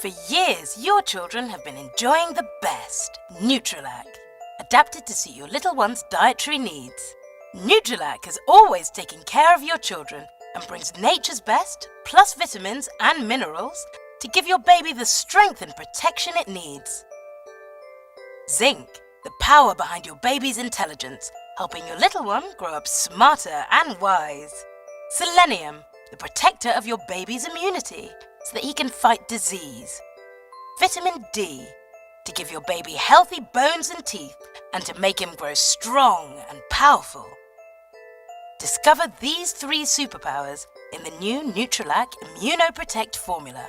For years, your children have been enjoying the best. Nutrilac, adapted to suit your little one's dietary needs. Nutrilac has always taken care of your children and brings nature's best, plus vitamins and minerals, to give your baby the strength and protection it needs. Zinc, the power behind your baby's intelligence, helping your little one grow up smarter and wise. Selenium, the protector of your baby's immunity, so that he can fight disease. Vitamin D, to give your baby healthy bones and teeth and to make him grow strong and powerful. Discover these 3 superpowers in the new Nutrilac Immunoprotect formula.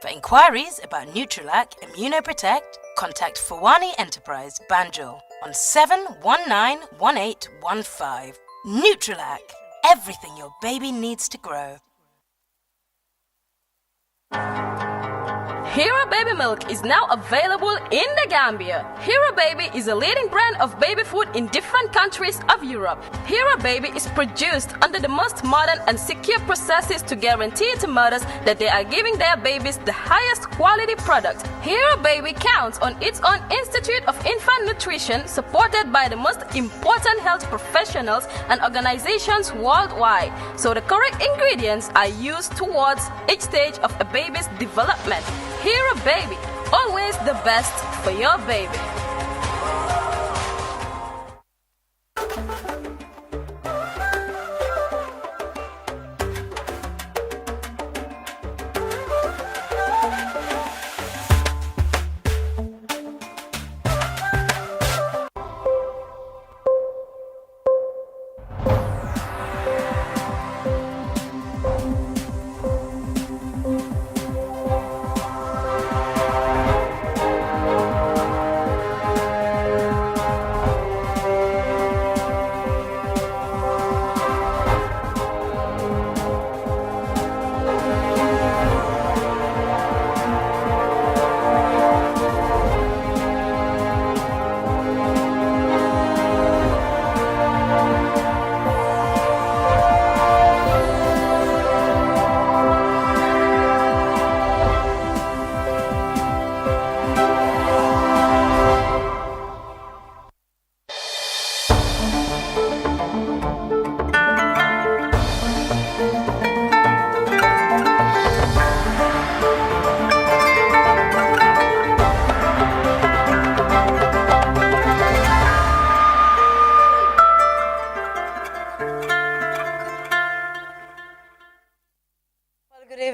For inquiries about Nutrilac Immunoprotect, contact Fawani Enterprise, Banjul on 7191815. Nutrilac, everything your baby needs to grow. Hero Baby Milk is now available in the Gambia. Hero Baby is a leading brand of baby food in different countries of Europe. Hero Baby is produced under the most modern and secure processes to guarantee to mothers that they are giving their babies the highest quality product. Hero Baby counts on its own Institute of Infant Nutrition, supported by the most important health professionals and organizations worldwide. So the correct ingredients are used towards each stage of a baby's development. Hero Baby, always the best for your baby.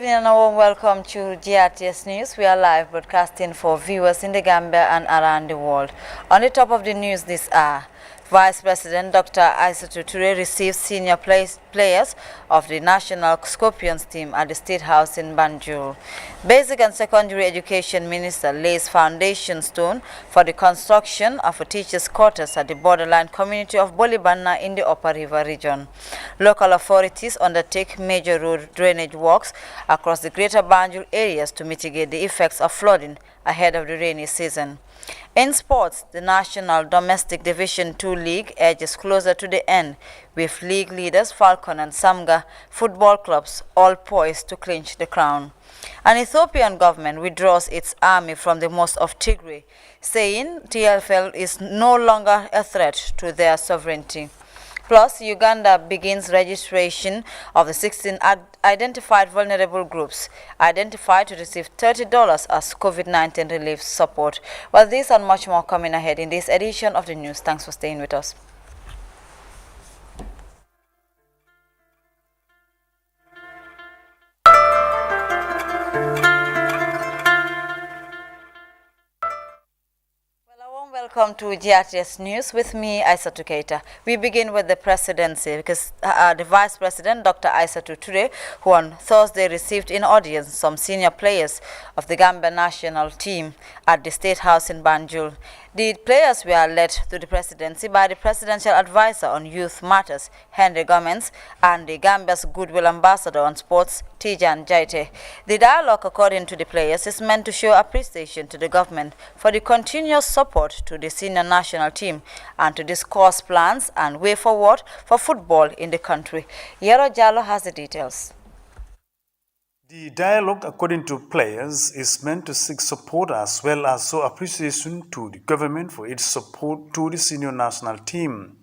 And a warm welcome to Grts News. We are live broadcasting for viewers in the Gambia and around the world. On the top of the news this hour, Vice President Dr. Aissatou Touré received senior players of the National Scorpions team at the State House in Banjul. Basic and Secondary Education Minister lays foundation stone for the construction of a teachers' quarters at the borderline community of Bolibanna in the Upper River region. Local authorities undertake major road drainage works across the Greater Banjul areas to mitigate the effects of flooding ahead of the rainy season. In sports, the National Domestic Division 2 League edges closer to the end, with league leaders Falcon and Samga football clubs all poised to clinch the crown. An Ethiopian government withdraws its army from the mosque of Tigray, saying TFL is no longer a threat to their sovereignty. Plus, Uganda begins registration of the 16 identified vulnerable groups identified to receive $30 as COVID-19 relief support. Well, this and much more coming ahead in this edition of the news. Thanks for staying with us. Welcome to Grts News with me, Aissatou Keita. We begin with the presidency because the Vice President, Dr. Aissatou Touré, who on Thursday received in audience some senior players of the Gambia national team at the State House in Banjul. The players were led to the presidency by the Presidential Advisor on Youth Matters, Henry Gomez, and the Gambia's Goodwill Ambassador on Sports, Tijan Jaite. The dialogue, according to the players, is meant to show appreciation to the government for the continuous support to the senior national team and to discuss plans and way forward for football in the country. Yero Jallo has the details. The dialogue, according to players, is meant to seek support as well as show appreciation to the government for its support to the senior national team.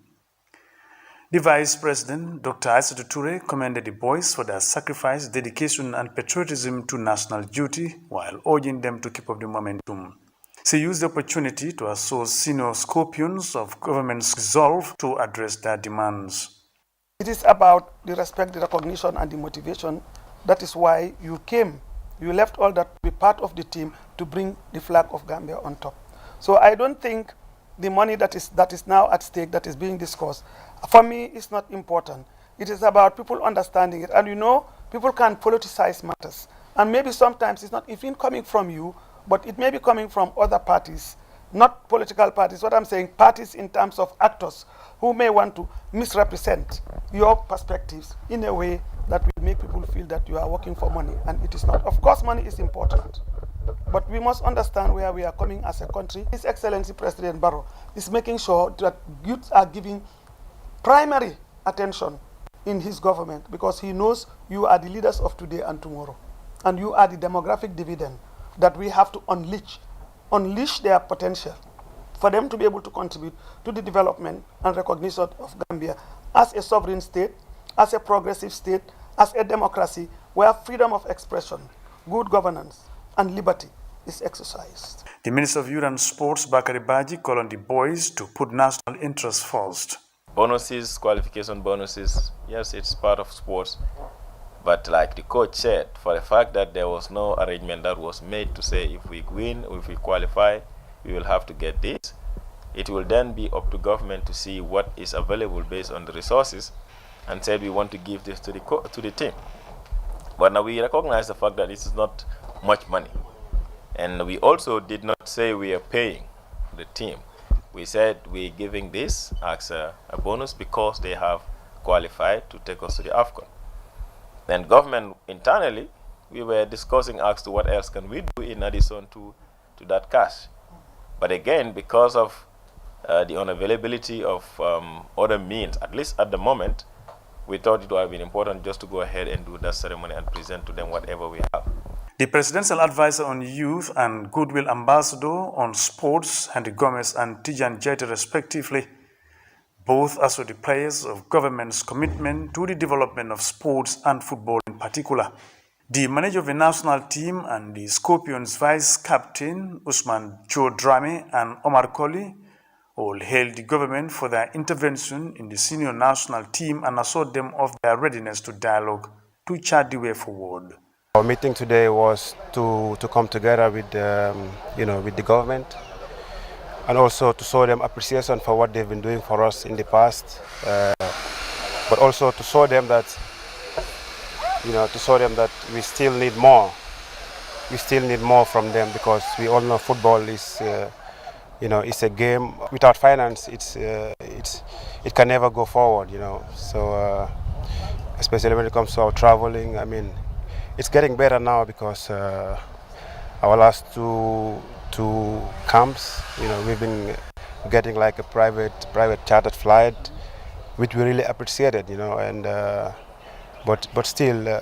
The Vice President, Dr. Aissatou Toure, commended the boys for their sacrifice, dedication, and patriotism to national duty while urging them to keep up the momentum. She used the opportunity to assure senior Scorpions of government's resolve to address their demands. It is about the respect, the recognition, and the motivation. That is why you came. You left all that to be part of the team to bring the flag of Gambia on top. So I don't think the money that is now at stake, that is being discussed, for me, is not important. It is about people understanding it. And you know, people can politicize matters. And maybe sometimes it's not even coming from you, but it may be coming from other parties, not political parties. What I'm saying, parties in terms of actors who may want to misrepresent your perspectives in a way that will make people feel that you are working for money, and it is not. Of course, money is important, but we must understand where we are coming as a country. His Excellency President Barrow is making sure that youths are giving primary attention in his government, because he knows you are the leaders of today and tomorrow, and you are the demographic dividend that we have to unleash their potential for them to be able to contribute to the development and recognition of Gambia as a sovereign state, as a progressive state, as a democracy where freedom of expression, good governance, and liberty is exercised. The Minister of Youth and Sports, Bakari Baji, called on the boys to put national interests first. Bonuses, qualification bonuses, yes, it's part of sports. But like the coach said, for the fact that there was no arrangement that was made to say if we win, if we qualify, we will have to get this. It will then be up to government to see what is available based on the resources, and said we want to give this to the team. But now we recognize the fact that this is not much money. And we also did not say we are paying the team. We said we're giving this as a bonus because they have qualified to take us to the AFCON. Then government internally, we were discussing as to what else can we do in addition to that cash. But again, because of the unavailability of other means, at least at the moment, we thought it would have been important just to go ahead and do that ceremony and present to them whatever we have. The Presidential Advisor on Youth and Goodwill Ambassador on Sports, Henry Gomez and Tijan Jete respectively, both as the players of government's commitment to the development of sports and football in particular. The manager of the national team and the Scorpions vice captain, Usman Chodrame and Omar Koli, all hailed the government for their intervention in the senior national team and assured them of their readiness to dialogue to chart the way forward. Our meeting today was to come together with with the government, and also to show them appreciation for what they've been doing for us in the past, but also to show them that we still need more. We still need more from them, because we all know football is it's a game. Without finance, it can never go forward. So especially when it comes to our traveling, I mean, it's getting better now because our last two camps, we've been getting like a private chartered flight, which we really appreciated, and but still,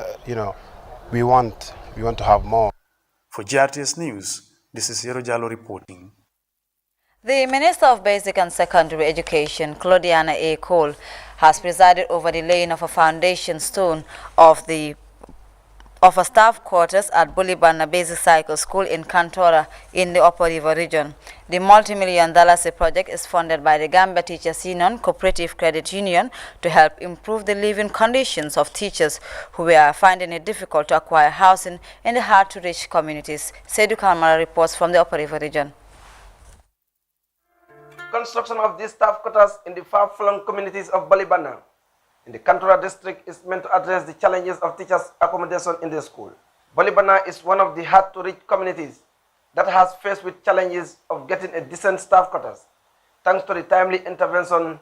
we want to have more. For GRTS News, this is Yero Jallo reporting. The Minister of Basic and Secondary Education, Claudiana A. Cole, has presided over the laying of a foundation stone of a staff quarters at Bulibana Basic Cycle School in Kantora in the Upper River region. The multi-million-dollar project is funded by the Gambia Teachers Union Cooperative Credit Union to help improve the living conditions of teachers who are finding it difficult to acquire housing in the hard-to-reach communities. Seydou Kalmara reports from the Upper River region. Construction of these staff quarters in the far-flung communities of Bulibana in the Kantora district is meant to address the challenges of teachers' accommodation in the school. Bulibana is one of the hard-to-reach communities that has faced with challenges of getting a decent staff quarters, thanks to the timely intervention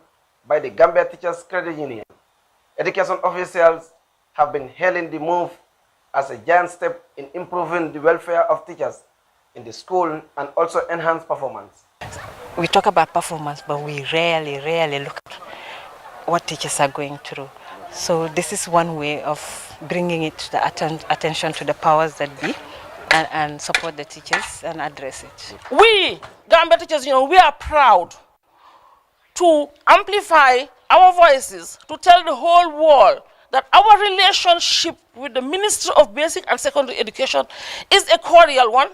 by the Gambia Teachers Credit Union. Education officials have been hailing the move as a giant step in improving the welfare of teachers in the school and also enhance performance. We talk about performance, but we rarely look at what teachers are going through. So this is one way of bringing it to the attention to the powers that be and support the teachers and address it. We, Gambia Teachers Union, we are proud to amplify our voices, to tell the whole world that our relationship with the Ministry of Basic and Secondary Education is a cordial one,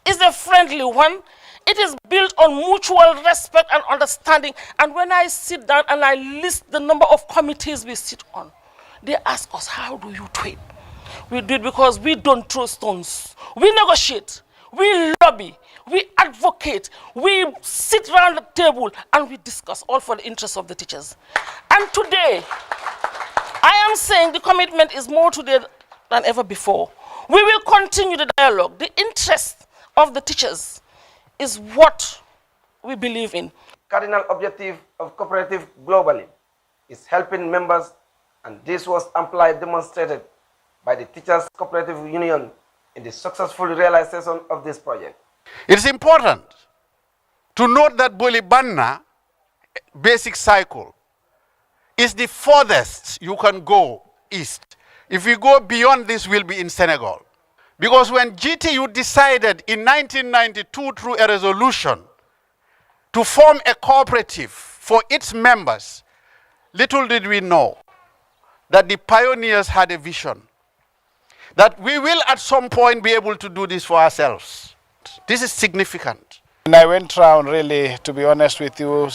is a friendly one. It is built on mutual respect and understanding. And when I sit down and I list the number of committees we sit on, they ask us, how do you do it? We do it because we don't throw stones. We negotiate, we lobby, we advocate, we sit around the table and we discuss, all for the interests of the teachers. And today, I am saying the commitment is more today than ever before. We will continue the dialogue. The interest of the teachers is what we believe in. Cardinal objective of cooperative globally is helping members, and this was amply demonstrated by the Teachers Cooperative Union in the successful realization of this project. It is important to note that Bolibana basic cycle is the furthest you can go east. If we go beyond this, we'll be in Senegal. Because when GTU decided in 1992 through a resolution to form a cooperative for its members, little did we know that the pioneers had a vision that we will at some point be able to do this for ourselves. This is significant. And I went around, really, to be honest with you,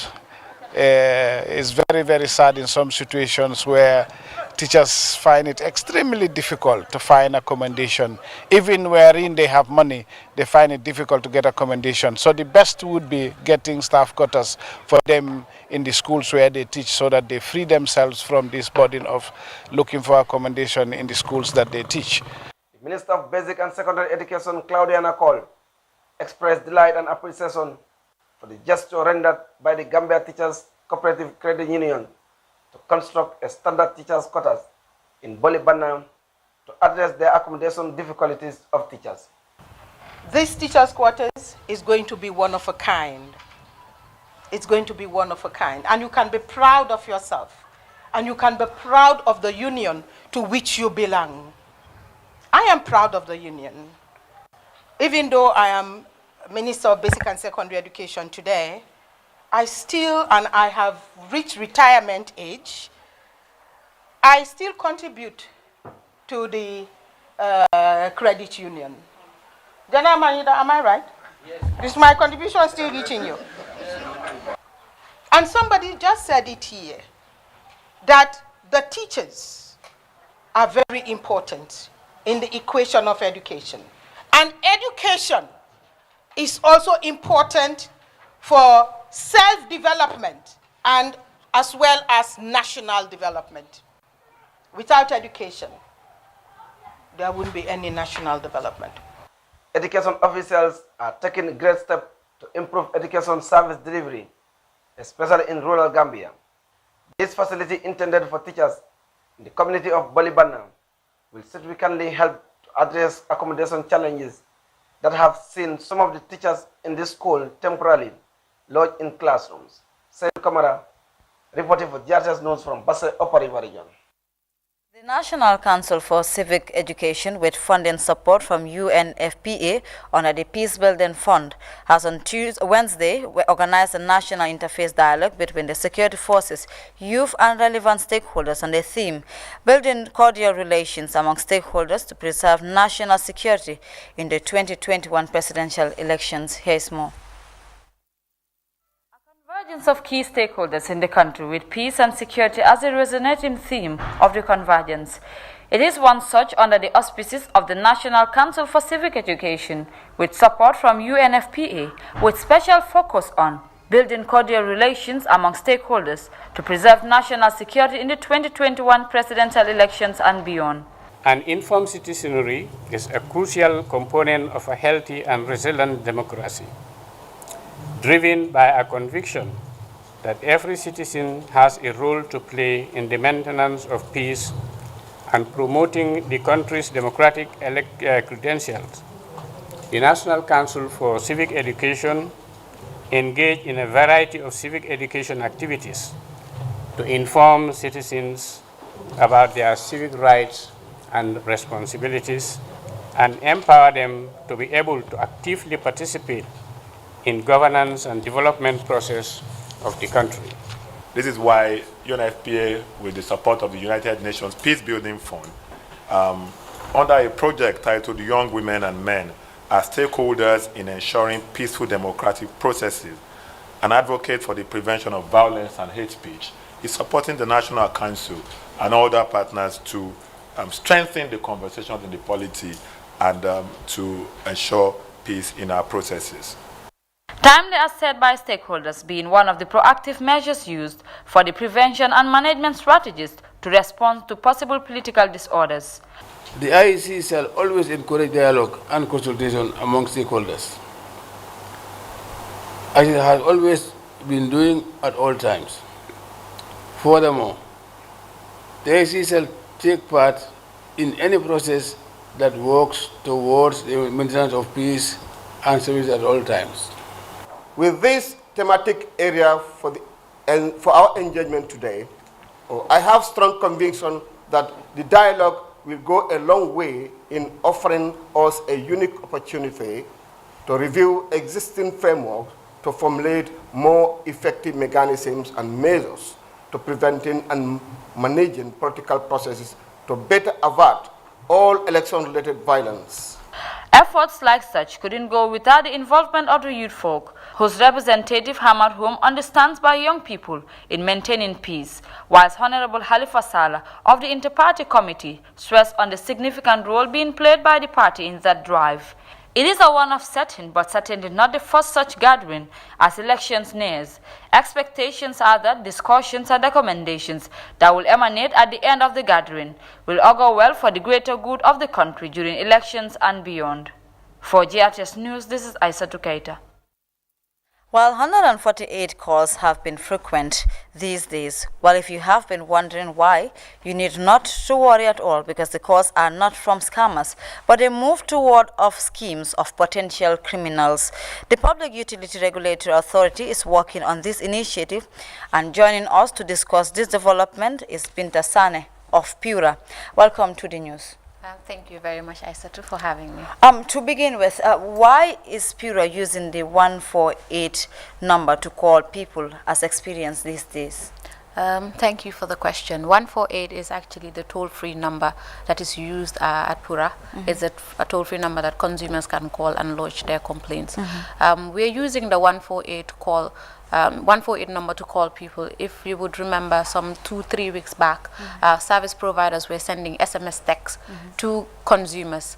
it's very, very sad in some situations where teachers find it extremely difficult to find accommodation. Even wherein they have money, they find it difficult to get accommodation. So the best would be getting staff quarters for them in the schools where they teach, so that they free themselves from this burden of looking for accommodation in the schools that they teach. The Minister of Basic and Secondary Education, Claudia Nakol, expressed delight and appreciation for the gesture rendered by the Gambia Teachers Cooperative Credit Union to construct a standard teachers' quarters in Bolibana to address the accommodation difficulties of teachers. This teachers' quarters is going to be one of a kind. It's going to be one of a kind. And you can be proud of yourself. And you can be proud of the union to which you belong. I am proud of the union. Even though I am Minister of Basic and Secondary Education today, I have reached retirement age. I still contribute to the credit union. Jana Manida, am I right? Yes. Is my contribution still reaching you? And somebody just said it here, that the teachers are very important in the equation of education. And education is also important for self-development and as well as national development. Without education, there wouldn't be any national development. Education officials are taking great steps to improve education service delivery, especially in rural Gambia. This facility intended for teachers in the community of Bolibana will significantly help to address accommodation challenges that have seen some of the teachers in this school temporarily lodged in classrooms. Said Kamara, reporting for Grts News from Basse Upper River Region. The National Council for Civic Education, with funding support from UNFPA under the Peace Building Fund, has on Wednesday organized a national interface dialogue between the security forces, youth and relevant stakeholders on the theme, building cordial relations among stakeholders to preserve national security in the 2021 presidential elections. Here is more. Convergence of key stakeholders in the country with peace and security as a resonating theme of the convergence. It is one such under the auspices of the National Council for Civic Education with support from UNFPA, with special focus on building cordial relations among stakeholders to preserve national security in the 2021 presidential elections and beyond. An informed citizenry is a crucial component of a healthy and resilient democracy, driven by a conviction that every citizen has a role to play in the maintenance of peace and promoting the country's democratic credentials. The National Council for Civic Education engage in a variety of civic education activities to inform citizens about their civic rights and responsibilities, and empower them to be able to actively participate in governance and development process of the country. This is why UNFPA, with the support of the United Nations Peace Building Fund, under a project titled Young Women and Men, are stakeholders in ensuring peaceful democratic processes and advocate for the prevention of violence and hate speech, is supporting the National Council and other partners to strengthen the conversations in the polity and to ensure peace in our processes. Timely assessed by stakeholders being one of the proactive measures used for the prevention and management strategies to respond to possible political disorders. The IEC shall always encourage dialogue and consultation among stakeholders, as it has always been doing at all times. Furthermore, the IEC shall take part in any process that works towards the maintenance of peace and service at all times. With this thematic area for our engagement today, I have strong conviction that the dialogue will go a long way in offering us a unique opportunity to review existing frameworks to formulate more effective mechanisms and measures to preventing and managing political processes to better avert all election-related violence. Efforts like such couldn't go without the involvement of the youth folk, whose representative Hamad Home understands by young people in maintaining peace, whilst Honorable Halifa Saleh of the Inter-Party Committee stressed on the significant role being played by the party in that drive. It is a one-off setting, but certainly not the first such gathering as elections nears. Expectations are that discussions and recommendations that will emanate at the end of the gathering will augur well for the greater good of the country during elections and beyond. For GRTS News, this is Aissatou Keita. While 148 calls have been frequent these days, well, if you have been wondering why, you need not to worry at all, because the calls are not from scammers, but a move toward schemes of potential criminals. The Public Utility Regulatory Authority is working on this initiative, and joining us to discuss this development is Binta Sane of Pura. Welcome to the news. Thank you very much, Aissatou, for having me. To begin with, why is Pura using the 148 number to call people as experienced these days? Thank you for the question. 148 is actually the toll-free number that is used at Pura. It's a toll-free number that consumers can call and lodge their complaints. We're using the 148 number to call people. If you would remember, some 2-3 weeks back, service providers were sending SMS texts to consumers,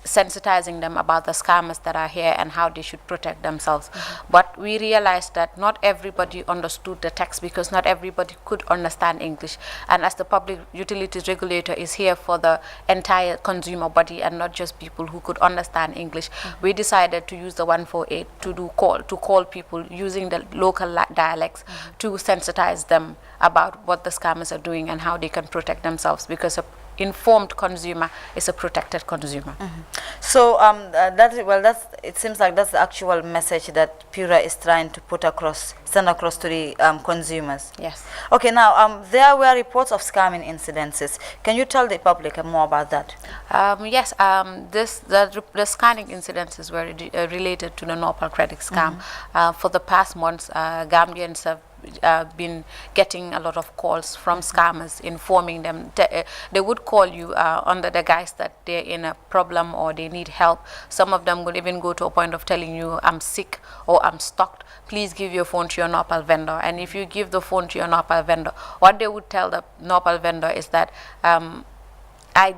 sensitizing them about the scammers that are here and how they should protect themselves. But we realized that not everybody understood the text, because not everybody could understand English. And as the Public Utilities Regulator is here for the entire consumer body and not just people who could understand English, we decided to use the 148 to call people using the local dialects to sensitize them about what the scammers are doing and how they can protect themselves, because informed consumer is a protected consumer. So it seems like that's the actual message that Pura is trying to send across to the consumers. Yes. Okay, now there were reports of scamming incidences. Can you tell the public more about that? Yes, the scanning incidences were related to the Nopal credit scam. For the past months, Gambians have been getting a lot of calls from scammers informing them. They would call you under the guise that they're in a problem or they need help. Some of them would even go to a point of telling you, I'm sick or I'm stuck, please give your phone to your Nopal vendor. And if you give the phone to your Nopal vendor, what they would tell the Nopal vendor is that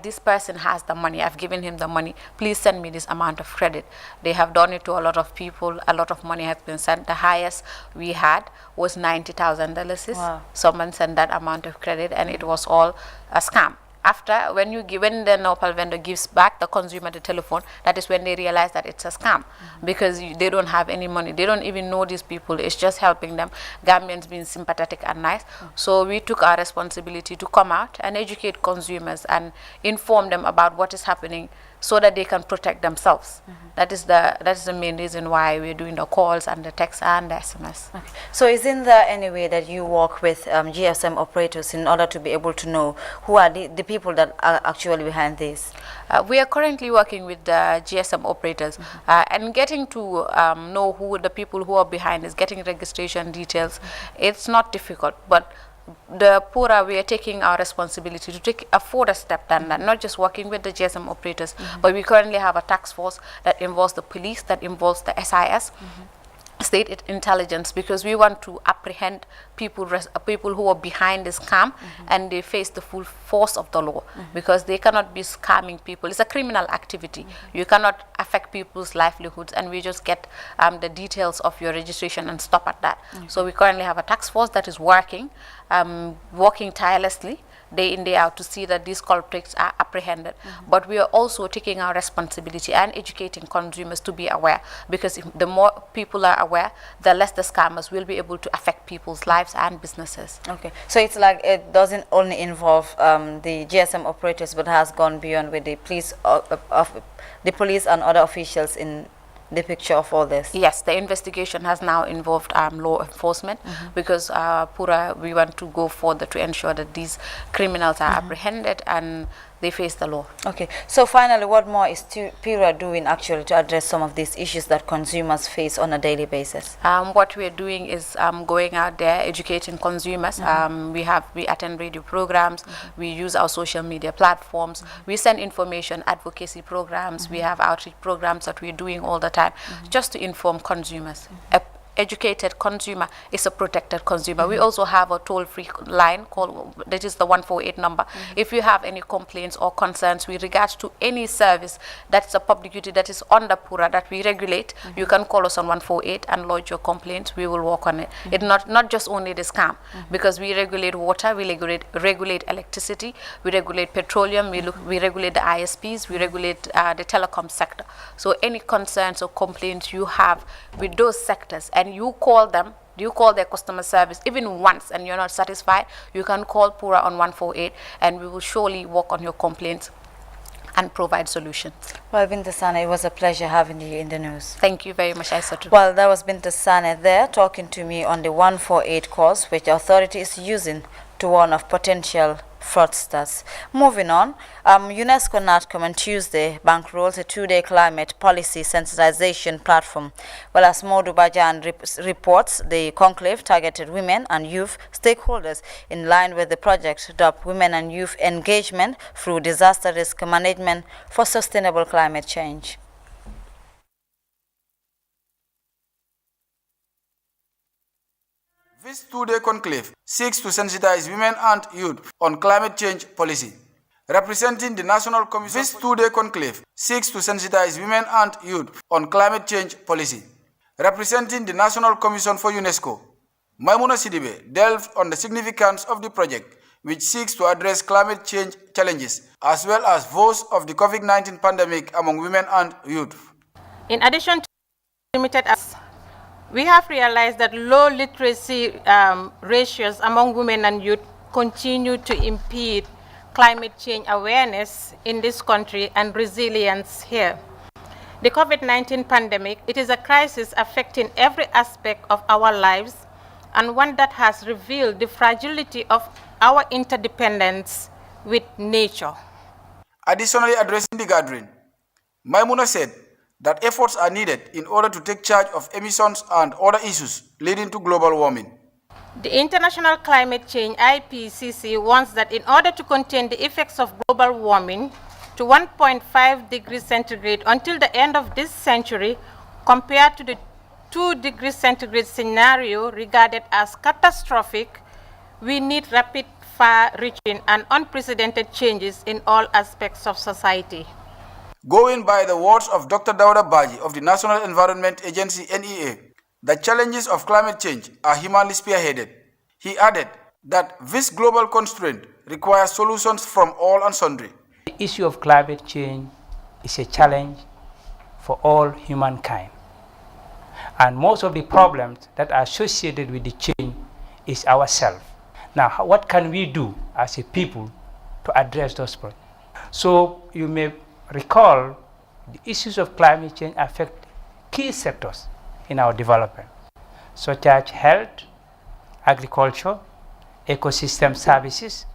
this person has the money, I've given him the money, please send me this amount of credit. They have done it to a lot of people. A lot of money has been sent. The highest we had was $90,000. Wow. Someone sent that amount of credit, and it was all a scam. After, when the Nopal vendor gives back the consumer the telephone, that is when they realize that it's a scam, because they don't have any money. They don't even know these people. It's just helping them. Gambians being sympathetic and nice. So we took our responsibility to come out and educate consumers and inform them about what is happening so that they can protect themselves. That is the main reason why we're doing the calls and the text and the SMS. Okay. So isn't there any way that you work with GSM operators in order to be able to know who are the people that are actually behind this? We are currently working with the GSM operators and getting to know who the people who are behind is, getting registration details. It's not difficult, but the Pura, we are taking our responsibility to take a further step than that, not just working with the GSM operators, but we currently have a task force that involves the police, that involves the SIS, state intelligence, because we want to apprehend people who are behind this scam and they face the full force of the law, because they cannot be scamming people. It's a criminal activity. You cannot affect people's livelihoods, and we just get the details of your registration and stop at that. So we currently have a task force that is working tirelessly day in, day out to see that these culprits are apprehended. But we are also taking our responsibility and educating consumers to be aware, because if the more people are aware, the less the scammers will be able to affect people's lives and businesses. Okay, so it's like it doesn't only involve the GSM operators, but has gone beyond with the police, the police and other officials in the picture of all this. Yes, the investigation has now involved law enforcement, because Pura, we want to go further to ensure that these criminals are apprehended and they face the law. Okay, so finally, what more is Pura doing actually to address some of these issues that consumers face on a daily basis? What we are doing is going out there, educating consumers. We attend radio programs, we use our social media platforms, we send information advocacy programs, we have outreach programs that we're doing all the time, just to inform consumers. Educated consumer is a protected consumer. We also have a toll-free line called, that is the 148 number. If you have any complaints or concerns with regards to any service that's a public duty that is under Pura that we regulate, you can call us on 148 and lodge your complaints. We will work on it. It's not just only the scam, because we regulate water, we regulate electricity, we regulate petroleum, we regulate the ISPs, we regulate the telecom sector. So any concerns or complaints you have with those sectors, and you call their customer service even once and you're not satisfied, you can call Pura on 148 and we will surely work on your complaints and provide solutions. Well, Binta Sane, it was a pleasure having you in the news. Thank you very much, Aisatu. Well, that was Binta Sane there talking to me on the 148 calls which the authority is using to warn of potential fraudsters. Moving on, UNESCO NATCOM on Tuesday bankrolls a 2-day climate policy sensitization platform. Well, as Modu Bajan reports, the conclave targeted women and youth stakeholders in line with the project dubbed Women and Youth Engagement through Disaster Risk Management for Sustainable Climate Change. This 2-day conclave seeks to sensitize women and youth on climate change policy. Representing the National Commission, this 2-day conclave seeks to sensitize women and youth on climate change policy. Representing the National Commission for UNESCO, Maimouna Sidibe delved on the significance of the project, which seeks to address climate change challenges, as well as those of the COVID-19 pandemic among women and youth. In addition to limited access, we have realized that low literacy ratios among women and youth continue to impede climate change awareness in this country and resilience here. The COVID-19 pandemic, it is a crisis affecting every aspect of our lives and one that has revealed the fragility of our interdependence with nature. Additionally, addressing the gathering, Maimouna said that efforts are needed in order to take charge of emissions and other issues leading to global warming. The International Climate Change IPCC warns that in order to contain the effects of global warming to 1.5 degrees centigrade until the end of this century, compared to the 2 degrees centigrade scenario regarded as catastrophic, we need rapid, far-reaching and unprecedented changes in all aspects of society. Going by the words of Dr. Dauda Baji of the National Environment Agency NEA, the challenges of climate change are humanly spearheaded. He added that this global constraint requires solutions from all and sundry. The issue of climate change is a challenge for all humankind. And most of the problems that are associated with the change is ourselves. Now, what can we do as a people to address those problems? So you may recall, the issues of climate change affect key sectors in our development, such as health, agriculture, ecosystem services,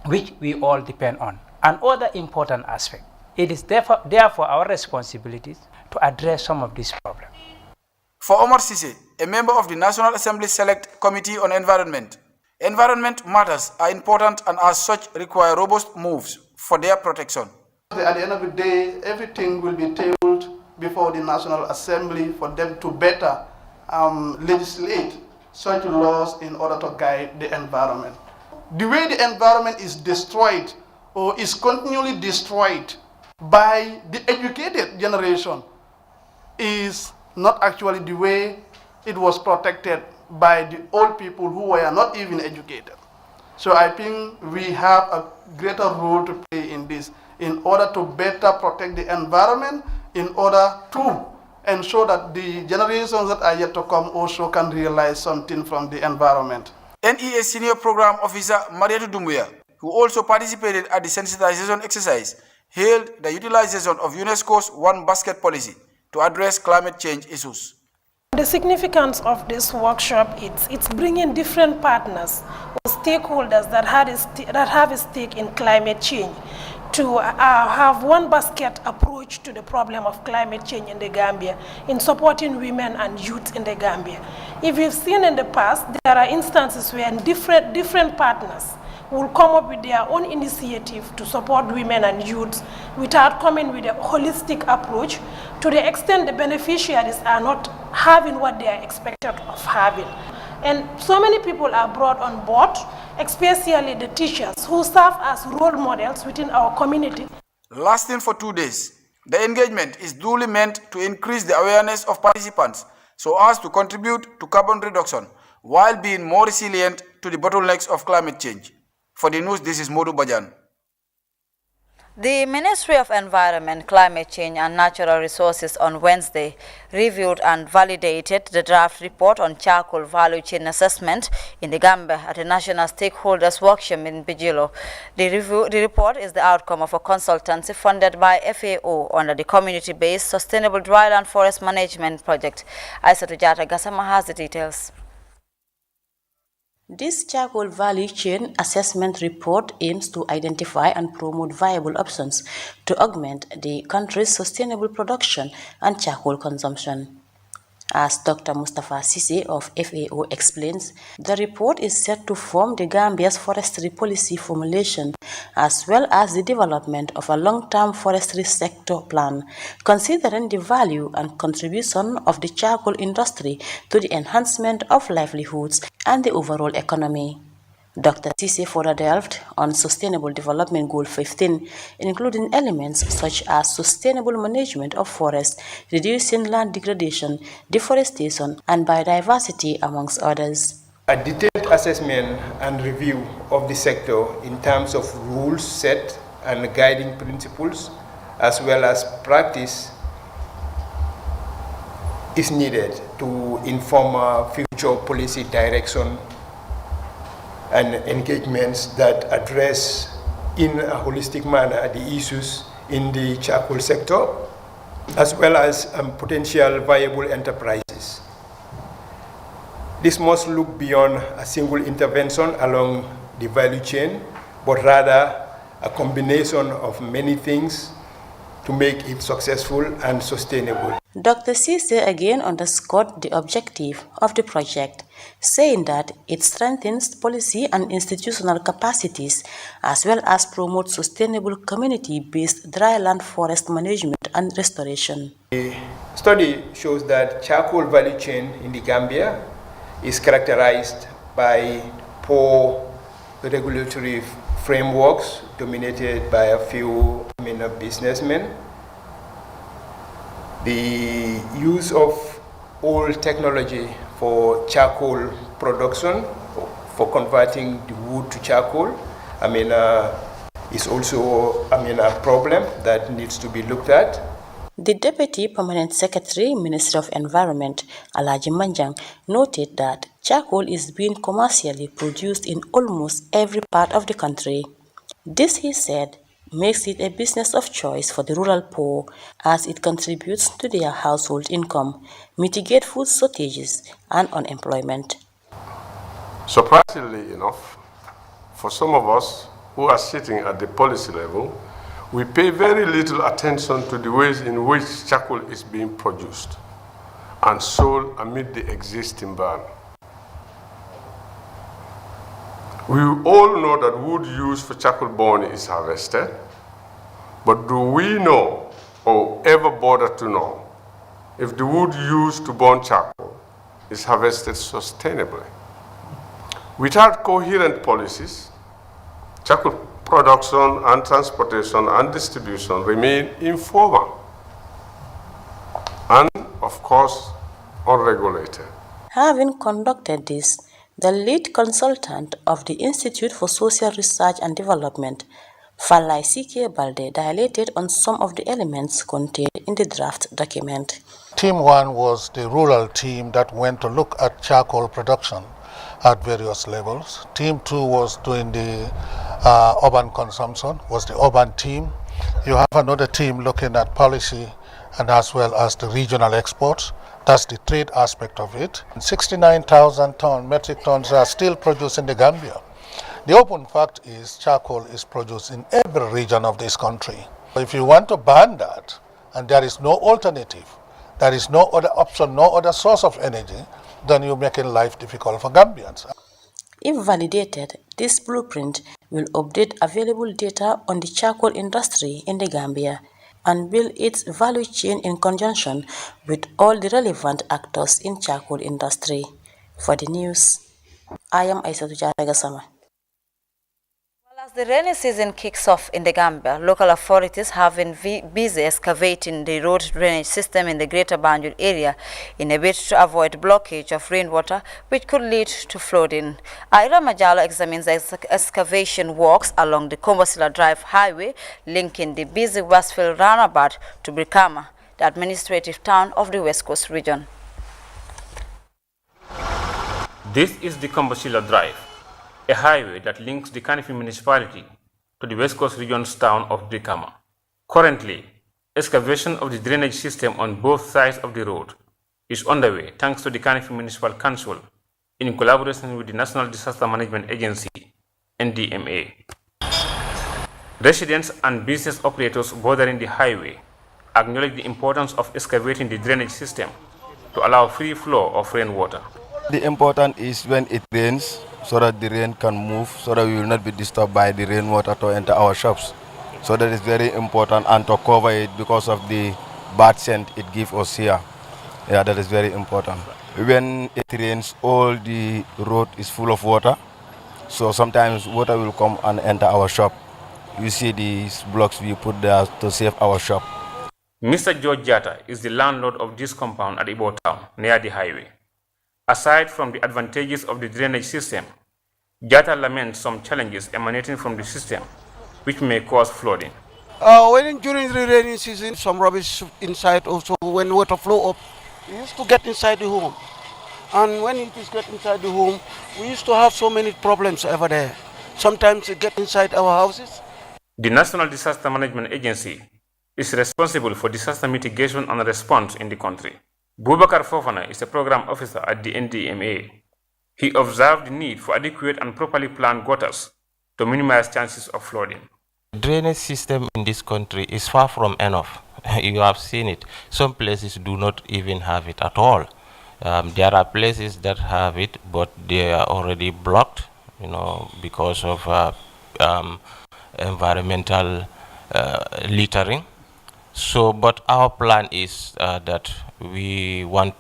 which we all depend on, and other important aspects. It is therefore our responsibility to address some of these problems. For Omar Sise, a member of the National Assembly Select Committee on Environment, environment matters are important and as such require robust moves for their protection. At the end of the day, everything will be tabled before the National Assembly for them to better legislate such laws in order to guide the environment. The way the environment is destroyed or is continually destroyed by the educated generation is not actually the way it was protected by the old people who were not even educated. So I think we have a greater role to play in this in order to better protect the environment, in order to ensure that the generations that are yet to come also can realize something from the environment. NEA Senior Program Officer Mariatu Dumbuya, who also participated at the sensitization exercise, hailed the utilization of UNESCO's One Basket policy to address climate change issues. The significance of this workshop is it's bringing different partners or stakeholders that have a stake in climate change to have one basket approach to the problem of climate change in the Gambia in supporting women and youth in the Gambia. If you've seen in the past, there are instances where different partners will come up with their own initiative to support women and youth without coming with a holistic approach to the extent the beneficiaries are not having what they are expected of having. And so many people are brought on board, especially the teachers who serve as role models within our community. Lasting for 2 days, the engagement is duly meant to increase the awareness of participants so as to contribute to carbon reduction while being more resilient to the bottlenecks of climate change. For the news, this is Modu Bajan. The Ministry of Environment, Climate Change and Natural Resources on Wednesday reviewed and validated the draft report on charcoal value chain assessment in the Gambia at a national stakeholders workshop in Bijilo. The report is the outcome of a consultancy funded by FAO under the community-based Sustainable Dryland Forest Management Project. Aissatou Jata Gassama has the details. This charcoal value chain assessment report aims to identify and promote viable options to augment the country's sustainable production and charcoal consumption. As Dr. Mustafa Sise of FAO explains, the report is set to form the Gambia's forestry policy formulation as well as the development of a long-term forestry sector plan, considering the value and contribution of the charcoal industry to the enhancement of livelihoods and the overall economy. Dr. Sise further delved on Sustainable Development Goal 15, including elements such as sustainable management of forests, reducing land degradation, deforestation, and biodiversity, amongst others. A detailed assessment and review of the sector in terms of rules set and guiding principles, as well as practice, is needed to inform future policy direction and engagements that address in a holistic manner the issues in the charcoal sector, as well as potential viable enterprises. This must look beyond a single intervention along the value chain, but rather a combination of many things to make it successful and sustainable. Dr. Sise again underscored the objective of the project, saying that it strengthens policy and institutional capacities as well as promotes sustainable community-based dryland forest management and restoration. The study shows that charcoal value chain in the Gambia is characterized by poor regulatory frameworks dominated by a few businessmen. The use of old technology for charcoal production, for converting the wood to charcoal, is also a problem that needs to be looked at. The Deputy Permanent Secretary, Ministry of Environment, Alhaji Manjang, noted that charcoal is being commercially produced in almost every part of the country. This, he said, makes it a business of choice for the rural poor as it contributes to their household income, mitigate food shortages and unemployment. Surprisingly enough, for some of us who are sitting at the policy level, we pay very little attention to the ways in which charcoal is being produced and sold amid the existing ban. We all know that wood used for charcoal burning is harvested, but do we know or ever bother to know if the wood used to burn charcoal is harvested sustainably? Without coherent policies, charcoal production and transportation and distribution remain informal and, of course, unregulated. Having conducted this, the lead consultant of the Institute for Social Research and Development, Falai C.K. Balde, dilated on some of the elements contained in the draft document. Team 1 was the rural team that went to look at charcoal production at various levels. Team 2 was doing the urban consumption, was the urban team. You have another team looking at policy and as well as the regional exports. That's the trade aspect of it. 69,000 metric tons are still produced in the Gambia. The open fact is charcoal is produced in every region of this country. If you want to ban that, and there is no alternative, there is no other option, no other source of energy, then you're making life difficult for Gambians. If validated, this blueprint will update available data on the charcoal industry in the Gambia and build its value chain in conjunction with all the relevant actors in charcoal industry. For the news, I am Aissatou Jaragasama. As the rainy season kicks off in the Gambia, local authorities have been busy excavating the road drainage system in the Greater Banjul area in a bid to avoid blockage of rainwater, which could lead to flooding. Ira Majalo examines the excavation works along the Kombosila Drive highway linking the busy Westfield roundabout to Brikama, the administrative town of the West Coast region. This is the Kombosila Drive, a highway that links the Kanifi municipality to the West Coast region's town of Brikama. Currently, excavation of the drainage system on both sides of the road is underway thanks to the Kanifi Municipal Council in collaboration with the National Disaster Management Agency, NDMA. Residents and business operators bordering the highway acknowledge the importance of excavating the drainage system to allow free flow of rainwater. The important is when it rains, so that the rain can move, so that we will not be disturbed by the rainwater to enter our shops. So that is very important, and to cover it because of the bad scent it gives us here. Yeah, that is very important. When it rains, all the road is full of water, so sometimes water will come and enter our shop. You see these blocks we put there to save our shop. Mr. George Jata is the landlord of this compound at Ibo Town, near the highway. Aside from the advantages of the drainage system, Jata laments some challenges emanating from the system, which may cause flooding. During the rainy season, some rubbish inside also, when water flow up, it used to get inside the home. And when it is get inside the home, we used to have so many problems over there. Sometimes it get inside our houses. The National Disaster Management Agency is responsible for disaster mitigation and response in the country. Bubakar Fofana is a program officer at the NDMA. He observed the need for adequate and properly planned gutters to minimize chances of flooding. The drainage system in this country is far from enough. You have seen it. Some places do not even have it at all. There are places that have it, but they are already blocked, because of environmental littering. So, but our plan is that we want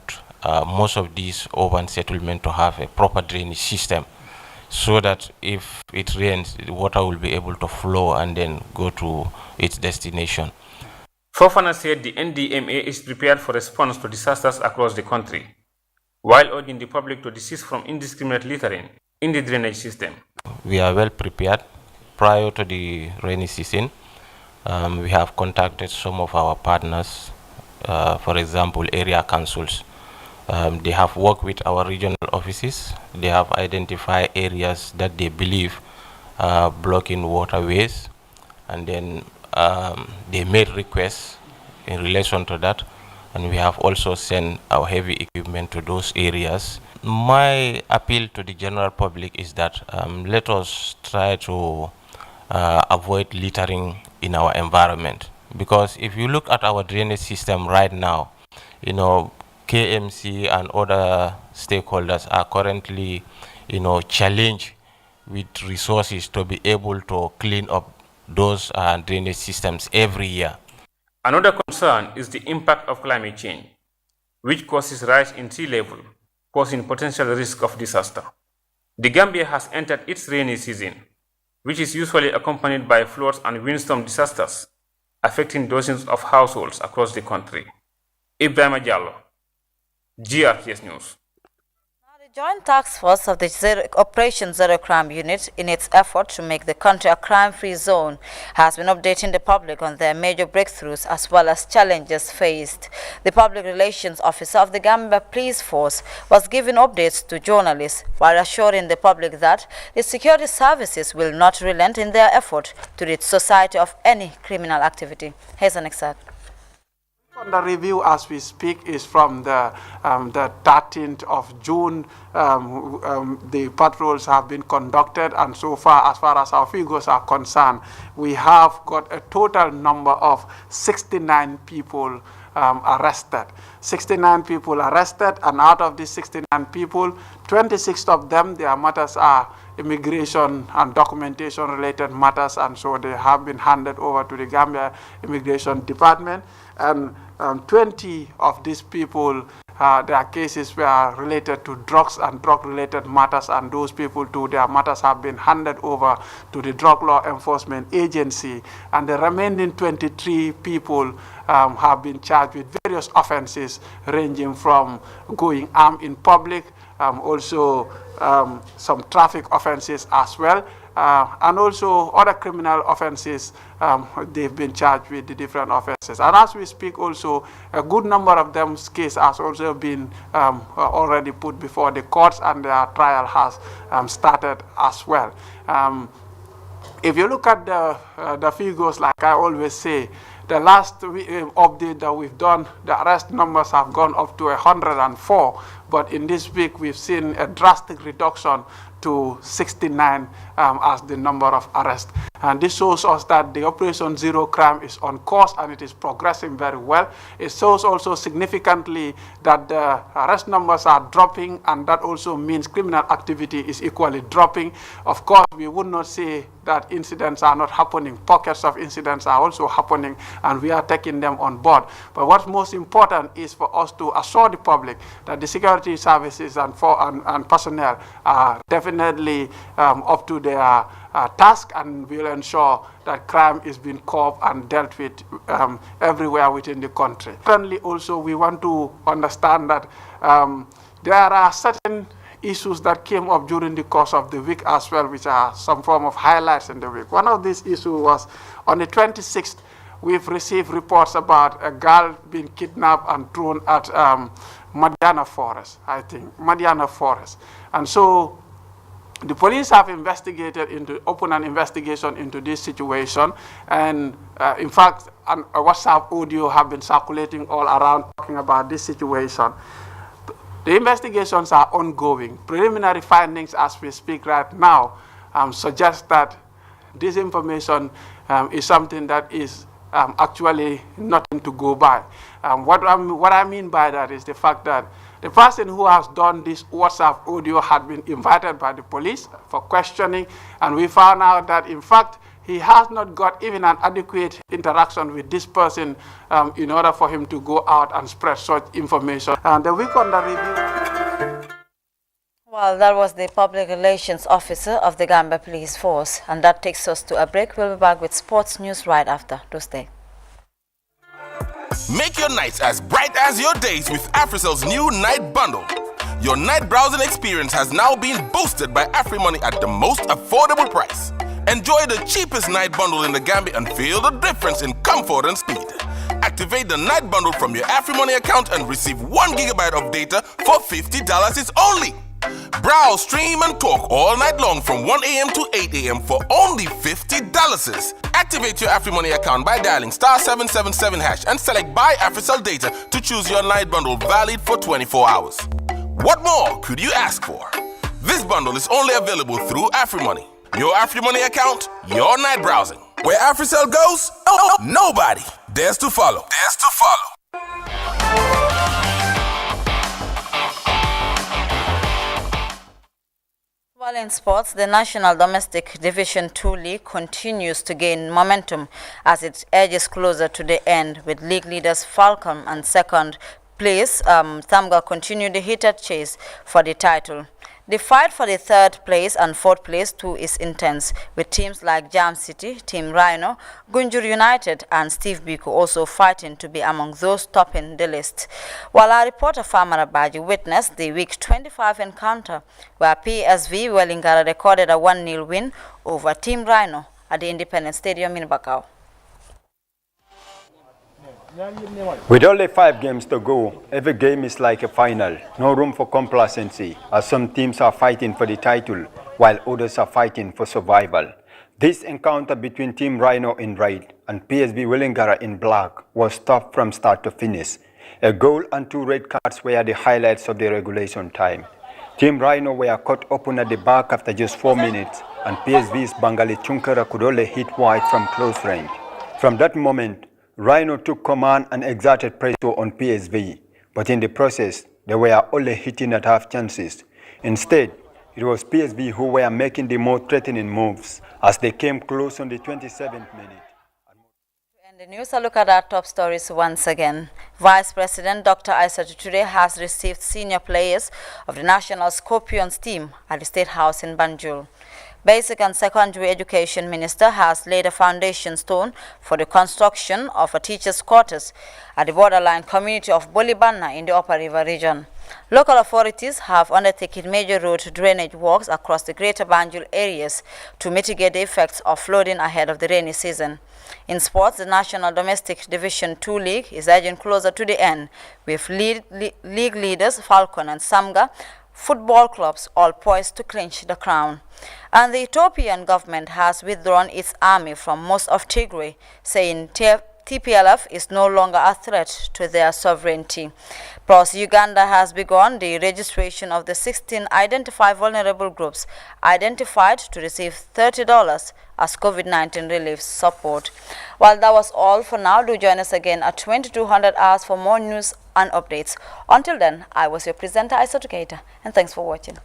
most of these urban settlements to have a proper drainage system, so that if it rains, the water will be able to flow and then go to its destination. Fofana said the NDMA is prepared for response to disasters across the country, while urging the public to desist from indiscriminate littering in the drainage system. We are well prepared. Prior to the rainy season, we have contacted some of our partners, for example, area councils. They have worked with our regional offices. They have identified areas that they believe are blocking waterways and then they made requests in relation to that, and we have also sent our heavy equipment to those areas. My appeal to the general public is that let us try to avoid littering in our environment, because if you look at our drainage system right now, you know, KMC and other stakeholders are currently, you know, challenged with resources to be able to clean up those drainage systems every year. Another concern is the impact of climate change, which causes rise in sea level, causing potential risk of disaster. The Gambia has entered its rainy season, which is usually accompanied by floods and windstorm disasters, affecting dozens of households across the country. Ibrahima Diallo, GRTS News. The Joint Task Force of the Operation Zero Crime Unit, in its effort to make the country a crime-free zone, has been updating the public on their major breakthroughs as well as challenges faced. The Public Relations Officer of the Gambia Police Force was giving updates to journalists while assuring the public that the security services will not relent in their effort to rid society of any criminal activity. Here's an excerpt. The review as we speak is from the 13th of June. The patrols have been conducted, and so far as our figures are concerned, we have got a total number of 69 people arrested. 69 people arrested, and out of these 69 people, 26 of them, their matters are immigration and documentation related matters, and so they have been handed over to the Gambia Immigration Department. And 20 of these people, their cases were related to drugs and drug-related matters, and those people too, their matters have been handed over to the Drug Law Enforcement Agency. And the remaining 23 people have been charged with various offenses ranging from going armed in public, also some traffic offenses as well, and also other criminal offenses. They've been charged with the different offenses. And as we speak also, a good number of them cases has also been already put before the courts, and their trial has started as well. If you look at the figures, like I always say, the last update that we've done, the arrest numbers have gone up to 104, but in this week we've seen a drastic reduction to 69 as the number of arrests. And this shows us that the Operation Zero Crime is on course and it is progressing very well. It shows also significantly that the arrest numbers are dropping, and that also means criminal activity is equally dropping. Of course, we would not say that incidents are not happening. Pockets of incidents are also happening, and we are taking them on board. But what's most important is for us to assure the public that the security services and personnel are definitely up to their task, and will ensure that crime is being curbed and dealt with everywhere within the country. Currently also, we want to understand that there are certain issues that came up during the course of the week as well, which are some form of highlights in the week. One of these issues was on the 26th, we've received reports about a girl being kidnapped and thrown at Madiana Forest, I think, Madiana Forest. And so the police have opened an investigation into this situation, and in fact, a WhatsApp audio have been circulating all around talking about this situation. The investigations are ongoing. Preliminary findings as we speak right now suggest that this information is something that is actually nothing to go by. What I mean by that is the fact that the person who has done this WhatsApp audio had been invited by the police for questioning, and we found out that in fact he has not got even an adequate interaction with this person in order for him to go out and spread such information. And the week under review. Well, that was the Public Relations Officer of the Gambia Police Force, and that takes us to a break. We'll be back with sports news right after. Do stay. Make your nights as bright as your days with Africell's new night bundle. Your night browsing experience has now been boosted by AfriMoney at the most affordable price. Enjoy the cheapest night bundle in the Gambia and feel the difference in comfort and speed. Activate the night bundle from your AfriMoney account and receive 1 GB of data for $50 only. Browse, stream, and talk all night long from 1 a.m. to 8 a.m. for only $50. Activate your AfriMoney account by dialing *777# and select Buy AfriCell Data to choose your night bundle valid for 24 hours. What more could you ask for? This bundle is only available through AfriMoney. Your AfriMoney account, your night browsing. Where AfriCell goes, nobody dares to follow. While in sports, the National Domestic Division 2 League continues to gain momentum as it edges closer to the end, with league leaders Falcon and second place Thamga continue the heated chase for the title. The fight for the third place and fourth place too is intense, with teams like Jam City, Team Rhino, Gunjur United and Steve Biko also fighting to be among those topping the list. While our reporter Famara Baji witnessed the week 25 encounter where PSV Wellingara recorded a 1-0 win over Team Rhino at the Independence Stadium in Bakau. With only 5 games to go, every game is like a final. No room for complacency, as some teams are fighting for the title, while others are fighting for survival. This encounter between Team Rhino in red and PSV Wellingara in black was tough from start to finish. A goal and 2 red cards were the highlights of the regulation time. Team Rhino were cut open at the back after just 4 minutes, and PSV's Bangali Chunkara could only hit wide from close range. From that moment, Rhino took command and exerted pressure on PSV, but in the process, they were only hitting at half chances. Instead, it was PSV who were making the more threatening moves as they came close on the 27th minute. In the news, a look at our top stories once again. Vice President Dr. Aissatou Touré has received senior players of the National Scorpions team at the State House in Banjul. Basic and Secondary Education Minister has laid a foundation stone for the construction of a teacher's quarters at the borderline community of Bolibanna in the Upper River region. Local authorities have undertaken major road drainage works across the greater Banjul areas to mitigate the effects of flooding ahead of the rainy season. In sports, the National Domestic Division 2 League is edging closer to the end, with league leaders Falcon and Samga football clubs all poised to clinch the crown. And the Ethiopian government has withdrawn its army from most of Tigray, saying TPLF is no longer a threat to their sovereignty. Plus, Uganda has begun the registration of the 16 identified vulnerable groups identified to receive $30 as COVID-19 relief support. Well, that was all for now. Do join us again at 2200 hours for more news and updates. Until then, I was your presenter, Aissatou Keita, and thanks for watching.